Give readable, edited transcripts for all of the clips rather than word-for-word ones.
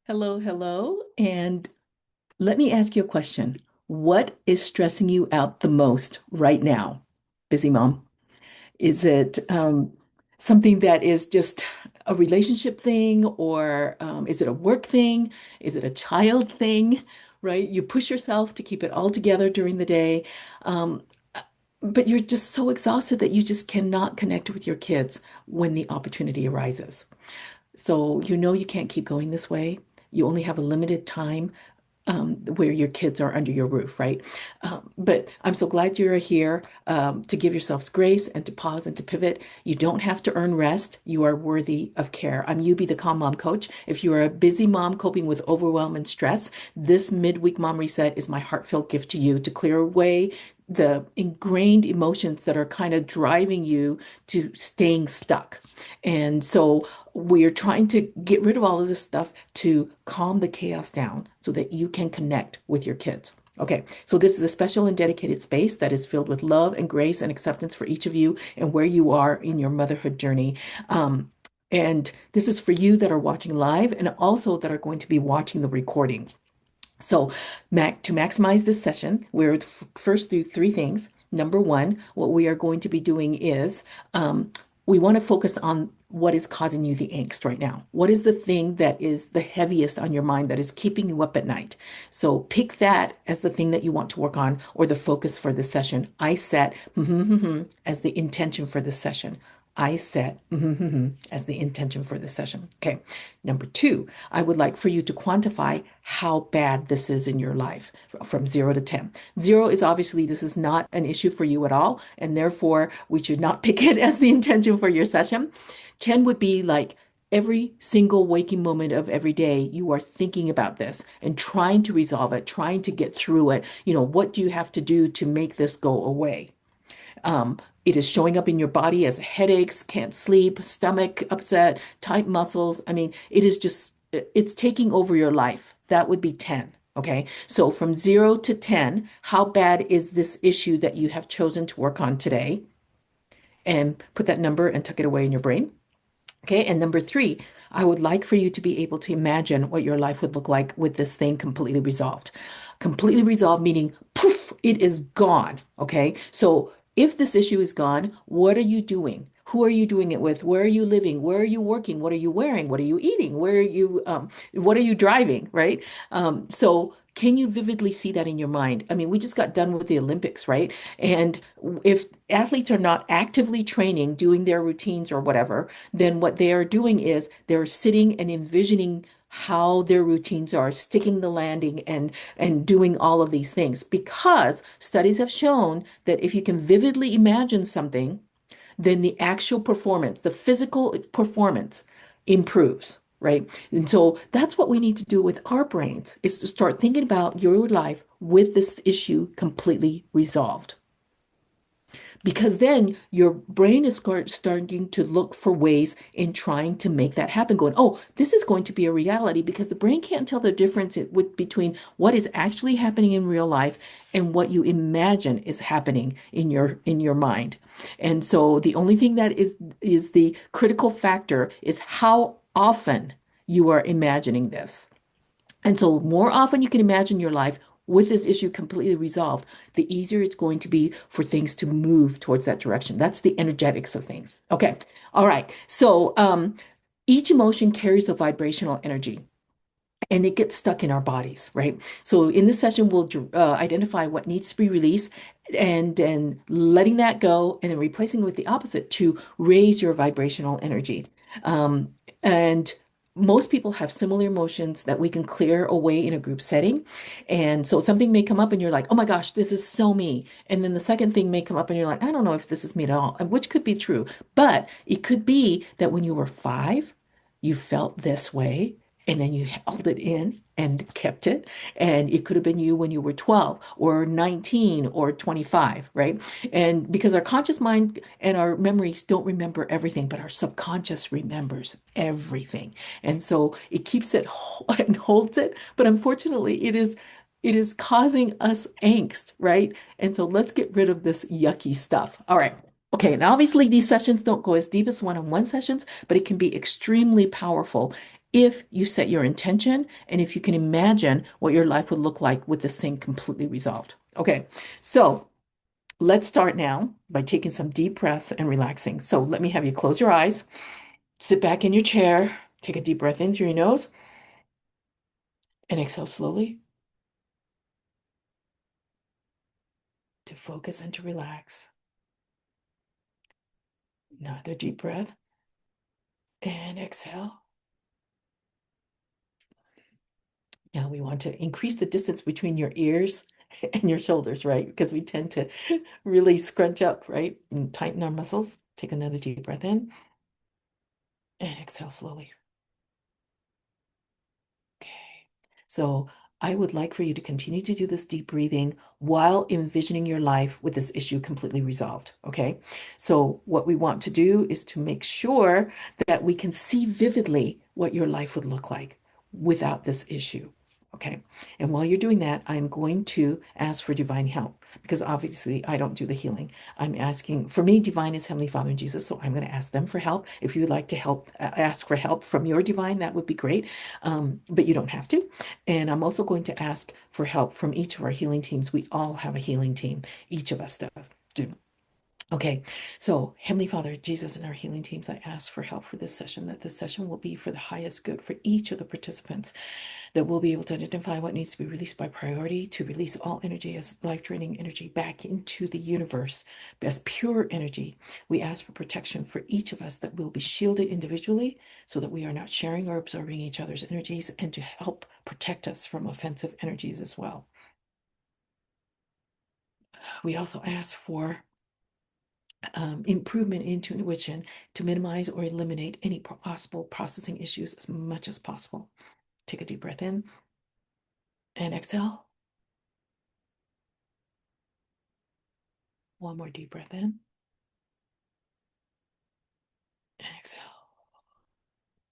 Hello, hello. And let me ask you a question. What is stressing you out the most right now, busy mom? Is it something that is just a relationship thing, or is it a work thing? Is it a child thing? Right? You push yourself to keep it all together during the day, um, but you're just so exhausted that you just cannot connect with your kids when the opportunity arises. So you know you can't keep going this way. You only have a limited time where your kids are under your roof, right? But I'm so glad you're here to give yourselves grace and to pause and to pivot. You don't have to earn rest. You are worthy of care. I'm Yubi, the Calm Mom Coach. If you are a busy mom coping with overwhelm and stress, this midweek mom reset is my heartfelt gift to you to clear away the ingrained emotions that are kind of driving you to staying stuck. And so we're trying to get rid of all of this stuff to calm the chaos down so that you can connect with your kids. Okay, so this is a special and dedicated space that is filled with love and grace and acceptance for each of you and where you are in your motherhood journey. And this is for you that are watching live and also that are going to be watching the recording. So, to maximize this session, we're first do three things. Number one, what we are going to be doing is we want to focus on what is causing you the angst right now. What is the thing that is the heaviest on your mind that is keeping you up at night? So pick that as the thing that you want to work on or the focus for this session. I set as the intention for this session. I set as the intention for this session. Okay. Number two, I would like for you to quantify how bad this is in your life from 0 to 10. Zero is obviously this is not an issue for you at all, and therefore we should not pick it as the intention for your session. 10 would be like every single waking moment of every day, you are thinking about this and trying to resolve it, trying to get through it. What do you have to do to make this go away? It is showing up in your body as headaches, can't sleep, stomach upset, tight muscles. I mean, it's taking over your life. That would be 10. Okay. So from 0 to 10, how bad is this issue that you have chosen to work on today? And put that number and tuck it away in your brain. Okay. And number three, I would like for you to be able to imagine what your life would look like with this thing completely resolved. Completely resolved, meaning poof, it is gone. Okay. So if this issue is gone, what are you doing? Who are you doing it with? Where are you living? Where are you working? What are you wearing? What are you eating? What are you driving? Right? So can you vividly see that in your mind? I mean, we just got done with the Olympics, right? And if athletes are not actively training, doing their routines or whatever, then what they are doing is they're sitting and envisioning how their routines are, sticking the landing and doing all of these things. Because studies have shown that if you can vividly imagine something, then the actual performance, the physical performance improves, right? And so that's what we need to do with our brains is to start thinking about your life with this issue completely resolved. Because then your brain is starting to look for ways in trying to make that happen, going, oh, this is going to be a reality because the brain can't tell the difference between what is actually happening in real life and what you imagine is happening in your mind. And so the only thing that is the critical factor is how often you are imagining this. And so, more often you can imagine your life with this issue completely resolved, the easier it's going to be for things to move towards that direction. That's the energetics of things. Okay. All right. So, each emotion carries a vibrational energy and it gets stuck in our bodies, right? So, in this session, we'll identify what needs to be released and then letting that go and then replacing it with the opposite to raise your vibrational energy. And most people have similar emotions that we can clear away in a group setting. And so something may come up and you're like, oh my gosh, this is so me. And then the second thing may come up and you're like, I don't know if this is me at all, which could be true. But it could be that when you were 5, you felt this way. And then you held it in and kept it. And it could have been you when you were 12 or 19 or 25, right? And because our conscious mind and our memories don't remember everything, but our subconscious remembers everything. And so it keeps it and holds it. But unfortunately, it is causing us angst, right? And so let's get rid of this yucky stuff. All right. Okay, and obviously these sessions don't go as deep as one-on-one sessions, but it can be extremely powerful if you set your intention and if you can imagine what your life would look like with this thing completely resolved. Okay, so let's start now by taking some deep breaths and relaxing. So let me have you close your eyes, sit back in your chair, take a deep breath in through your nose, and exhale slowly to focus and to relax. Another deep breath and exhale. Now we want to increase the distance between your ears and your shoulders, right? Because we tend to really scrunch up, right? And tighten our muscles. Take another deep breath in and exhale slowly. Okay. So I would like for you to continue to do this deep breathing while envisioning your life with this issue completely resolved. Okay. So what we want to do is to make sure that we can see vividly what your life would look like without this issue. Okay. And while you're doing that, I'm going to ask for divine help because obviously I don't do the healing. I'm asking, for me, divine is Heavenly Father and Jesus. So I'm going to ask them for help. If you would like to help, ask for help from your divine, that would be great. But you don't have to. And I'm also going to ask for help from each of our healing teams. We all have a healing team, each of us do. Okay, so Heavenly Father, Jesus, and our healing teams, I ask for help for this session, that this session will be for the highest good for each of the participants, that we'll be able to identify what needs to be released by priority, to release all energy as life-draining energy back into the universe as pure energy. We ask for protection for each of us, that we'll be shielded individually so that we are not sharing or absorbing each other's energies, and to help protect us from offensive energies as well. We also ask for improvement in intuition to minimize or eliminate any possible processing issues as much as possible. Take a deep breath in and exhale. One more deep breath in and exhale.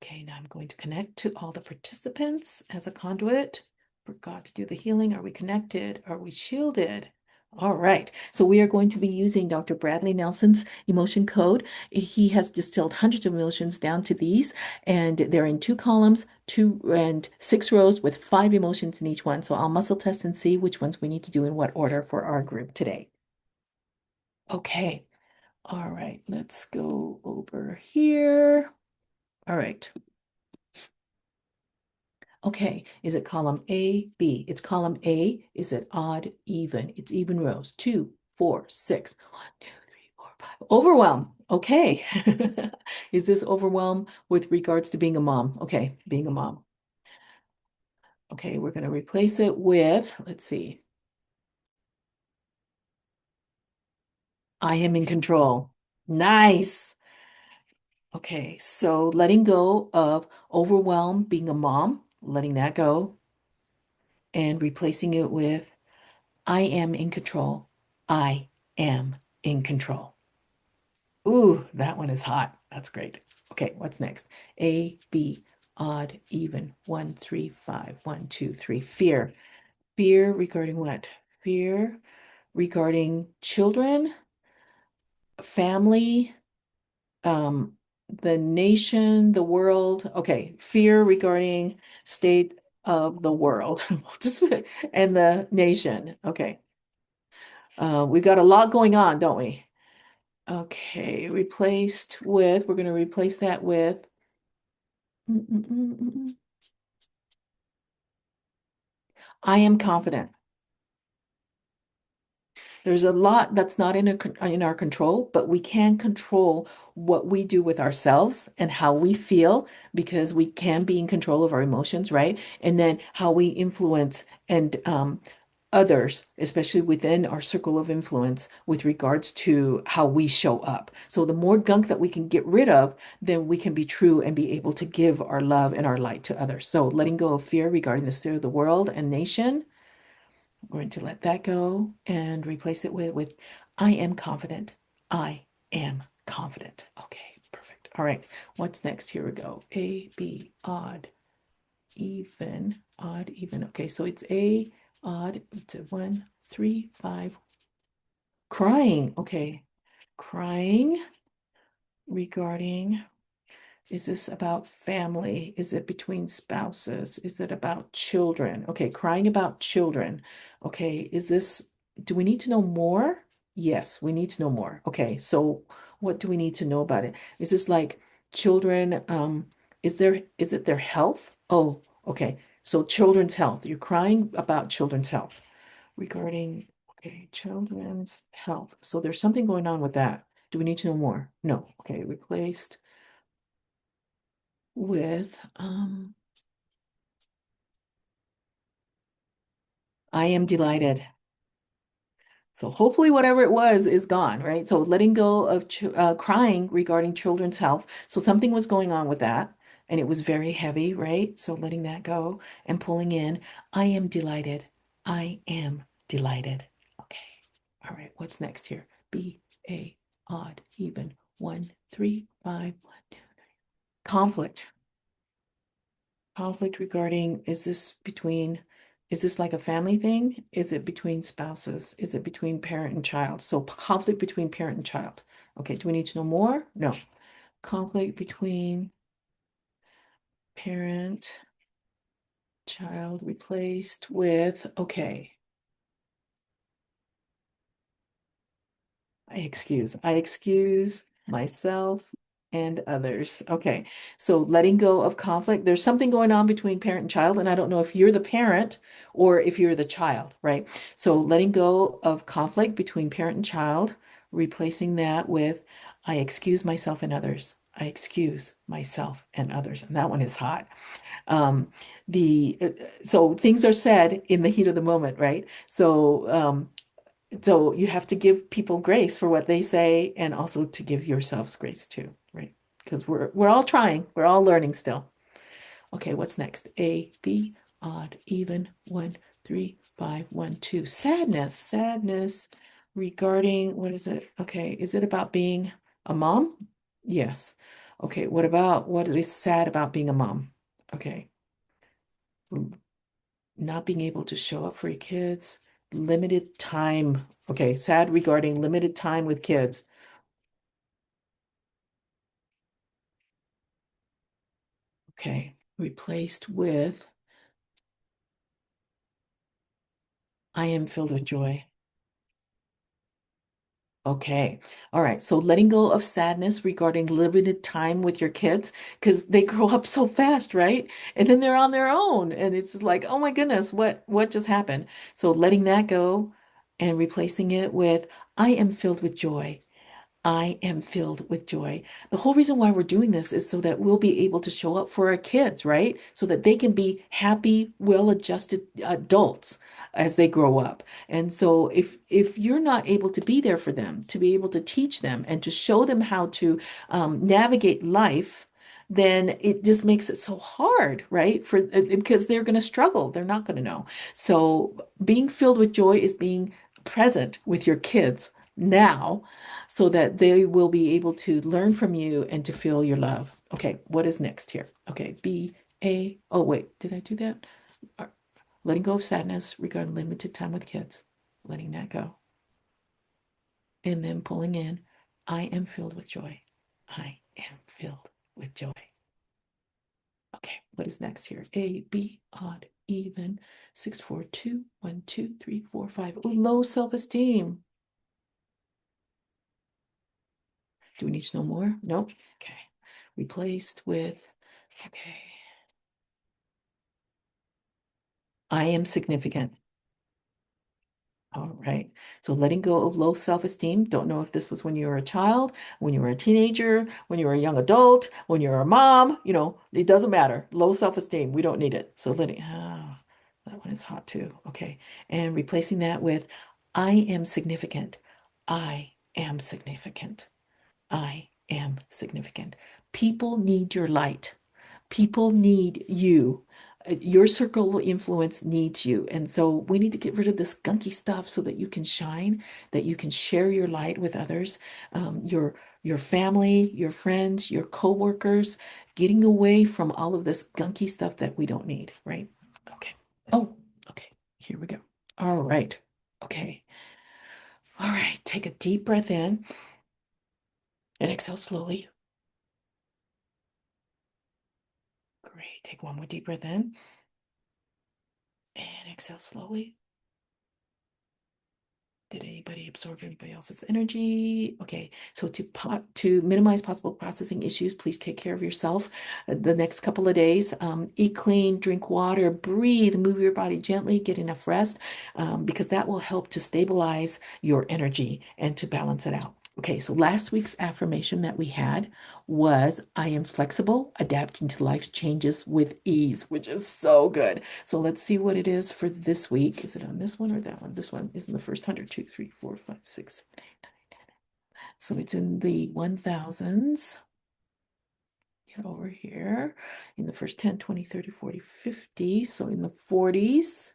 Okay, now I'm going to connect to all the participants as a conduit for God to do the healing. Are we connected? Are we shielded? All right. So we are going to be using Dr. Bradley Nelson's emotion code. He has distilled hundreds of emotions down to these, and they're in 2 columns, 2 and 6 rows with 5 emotions in each one. So I'll muscle test and see which ones we need to do in what order for our group today. Okay. All right. Let's go over here. All right. Okay, is it column A, B? It's column A. Is it odd, even? It's even rows. 2, 4, 6. 1, 2, 3, 4, 5. Overwhelm. Okay. Is this overwhelm with regards to being a mom? Okay, being a mom. Okay, we're going to replace it with, let's see, I am in control. Nice. Okay, so letting go of overwhelm, being a mom, letting that go, and replacing it with I am in control. I am in control. Ooh, that one is hot. That's great. Okay, what's next? A, B, odd, even. 1, 3, 5. 1, 2, 3. Fear. Fear regarding what? Fear regarding children, family, um, the nation, the world. Okay, fear regarding state of the world. Just and the nation. Okay. We've got a lot going on, don't we? Okay, replaced with, we're going to replace that with, mm, mm, mm, mm, mm. I am confident. There's a lot that's not in our control, but we can control what we do with ourselves and how we feel because we can be in control of our emotions, right? And then how we influence and others, especially within our circle of influence, with regards to how we show up. So the more gunk that we can get rid of, then we can be true and be able to give our love and our light to others. So letting go of fear regarding the state of the world and nation, I'm going to let that go and replace it with I am confident. I am confident. Okay, perfect. All right, what's next? Here we go. A, B, odd, even, odd, even. Okay, so it's A, odd, it's a 1, 3, 5. Crying. Okay, crying regarding Is this about family? Is it between spouses? Is it about children? Okay, crying about children. Okay, do we need to know more? Yes, we need to know more. Okay, so what do we need to know about it? Is this like children, is it their health? Oh, okay. So children's health. You're crying about children's health regarding, okay, children's health. So there's something going on with that. Do we need to know more? No. Okay, replaced with I am delighted. So hopefully whatever it was is gone, right? So letting go of crying regarding children's health. So something was going on with that and it was very heavy, right? So letting that go and pulling in, I am delighted. I am delighted. Okay. All right. What's next here? B, A, odd, even, one, three, five, one, two. Conflict. Conflict regarding, is this like a family thing? Is it between spouses? Is it between parent and child? So conflict between parent and child. Okay, do we need to know more? No. Conflict between parent, child replaced with, okay. I excuse myself and others. Okay. So letting go of conflict. There's something going on between parent and child, and I don't know if you're the parent or if you're the child, right? So letting go of conflict between parent and child, replacing that with I excuse myself and others. I excuse myself and others. And that one is hot. Um, so things are said in the heat of the moment, right? So you have to give people grace for what they say and also to give yourselves grace too, right? Because we're all trying, we're all learning still. Okay, what's next? A, B, odd, even, one, three, five, one, two. Sadness, sadness regarding what is it? Okay, is it about being a mom? Yes. Okay, what is sad about being a mom? Okay, not being able to show up for your kids, limited time. Okay, sad regarding limited time with kids. Okay, replaced with I am filled with joy. Okay. All right. So letting go of sadness regarding limited time with your kids because they grow up so fast, right? And then they're on their own and it's just like, "Oh my goodness, what just happened?" So letting that go and replacing it with I am filled with joy. I am filled with joy. The whole reason why we're doing this is so that we'll be able to show up for our kids, right? So that they can be happy, well-adjusted adults as they grow up. And so if you're not able to be there for them, to be able to teach them and to show them how to navigate life, then it just makes it so hard, right? For because they're going to struggle. They're not going to know. So being filled with joy is being present with your kids now so that they will be able to learn from you and to feel your love. Okay, what is next here? Okay, oh wait, did I do that? Uh, Letting go of sadness regarding limited time with kids, letting that go. And then pulling in, I am filled with joy. I am filled with joy. Okay, what is next here? A, B, odd, even, 6, 4, 2, 1, 2, 3, 4, 5. Low self-esteem. Do we need to know more? Nope. Okay. Replaced with, okay, I am significant. All right. So letting go of low self-esteem. Don't know if this was when you were a child, when you were a teenager, when you were a young adult, when you're a mom, it doesn't matter. Low self-esteem, we don't need it. So that one is hot too. Okay. And replacing that with I am significant. I am significant. I am significant. People need your light. People need you. Your circle of influence needs you. And so we need to get rid of this gunky stuff so that you can shine, that you can share your light with others, your family, your friends, your coworkers, getting away from all of this gunky stuff that we don't need, right? Okay. Oh, okay. Here we go. All right. Okay. All right. Take a deep breath in and exhale slowly. Great. Take one more deep breath in and exhale slowly. Did anybody absorb anybody else's energy? Okay, so to minimize possible processing issues, please take care of yourself the next couple of days. Eat clean, drink water, breathe, move your body gently, get enough rest, because that will help to stabilize your energy and to balance it out. Okay, so last week's affirmation that we had was I am flexible, adapting to life's changes with ease, which is so good. So let's see what it is for this week. Is it on this one or that one? This one is in the first 100, 2, 3, 4, 5, 6, 7, 8, 9, 10. So it's in the 1000s. Get over here in the first 10, 20, 30, 40, 50. So in the 40s.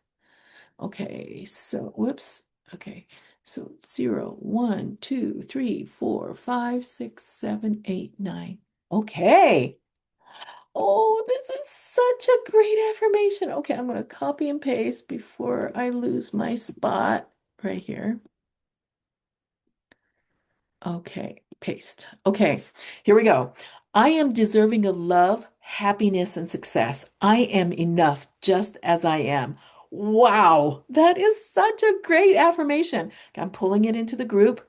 Okay, so whoops. Okay, so 0, 1, 2, 3, 4, 5, 6, 7, 8, 9. Okay. Oh, this is such a great affirmation. Okay, I'm going to copy and paste before I lose my spot right here. Okay, paste. Okay, here we go. I am deserving of love, happiness, and success. I am enough just as I am. Wow, that is such a great affirmation. I'm pulling it into the group.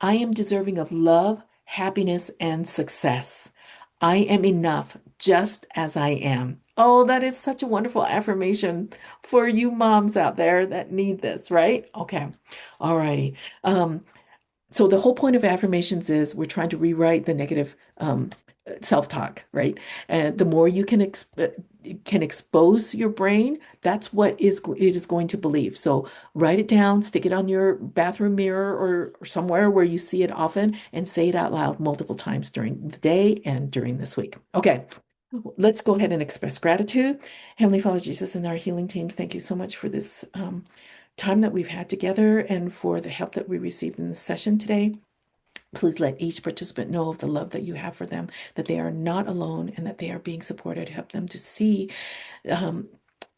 I am deserving of love, happiness, and success. I am enough just as I am. Oh, that is such a wonderful affirmation for you moms out there that need this, right? Okay. All righty. So the whole point of affirmations is we're trying to rewrite the negative self-talk, right? And the more you can expose your brain, that's what it is going to believe. So write it down, stick it on your bathroom mirror or somewhere where you see it often, and say it out loud multiple times during the day and during this week. Okay. Let's go ahead and express gratitude. Heavenly Father Jesus and our healing teams, thank you so much for this time that we've had together and for the help that we received in this session today. Please let each participant know of the love that you have for them, that they are not alone and that they are being supported. Help them to see um,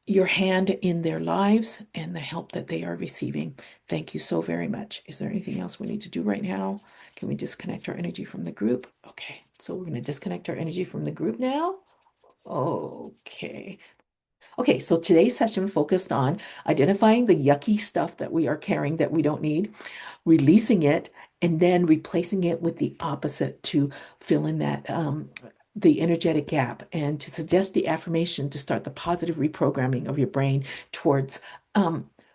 your hand in their lives and the help that they are receiving. Thank you so very much. Is there anything else we need to do right now? Can we disconnect our energy from the group? Okay, so we're going to disconnect our energy from the group now. Okay. Okay, so today's session focused on identifying the yucky stuff that we are carrying that we don't need, releasing it, and then replacing it with the opposite to fill in that the energetic gap and to suggest the affirmation to start the positive reprogramming of your brain towards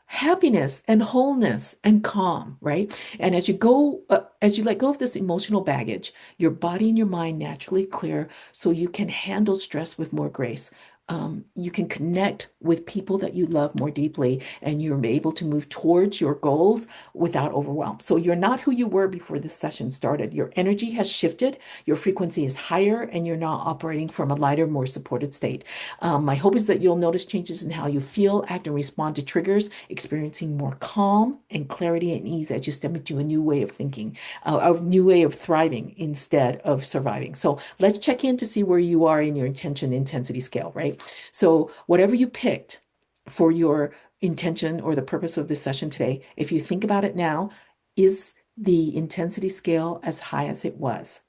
happiness and wholeness and calm, right? And as you let go of this emotional baggage, your body and your mind naturally clear so you can handle stress with more grace. You can connect with people that you love more deeply, and you're able to move towards your goals without overwhelm. So you're not who you were before this session started. Your energy has shifted, your frequency is higher, and you're now operating from a lighter, more supported state. My hope is that you'll notice changes in how you feel, act, and respond to triggers, experiencing more calm and clarity and ease as you step into a new way of thinking, a new way of thriving instead of surviving. So let's check in to see where you are in your intention intensity scale, right? So whatever you picked for your intention or the purpose of this session today, if you think about it now, is the intensity scale as high as it was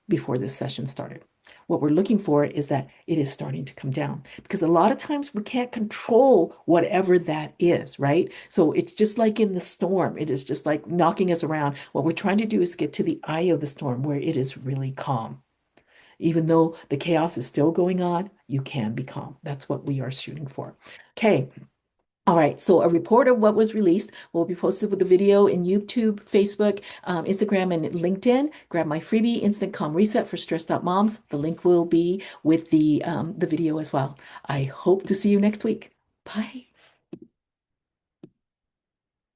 before this session started? What we're looking for is that it is starting to come down, because a lot of times we can't control whatever that is, right? So it's just like in the storm, it is just like knocking us around. What we're trying to do is get to the eye of the storm where it is really calm. Even though the chaos is still going on, you can be calm. That's what we are shooting for. Okay. All right. So a report of what was released will be posted with the video in YouTube, Facebook, Instagram, and LinkedIn. Grab my freebie, Instant Calm Reset for Stressed Out Moms. The link will be with the video as well. I hope to see you next week. Bye.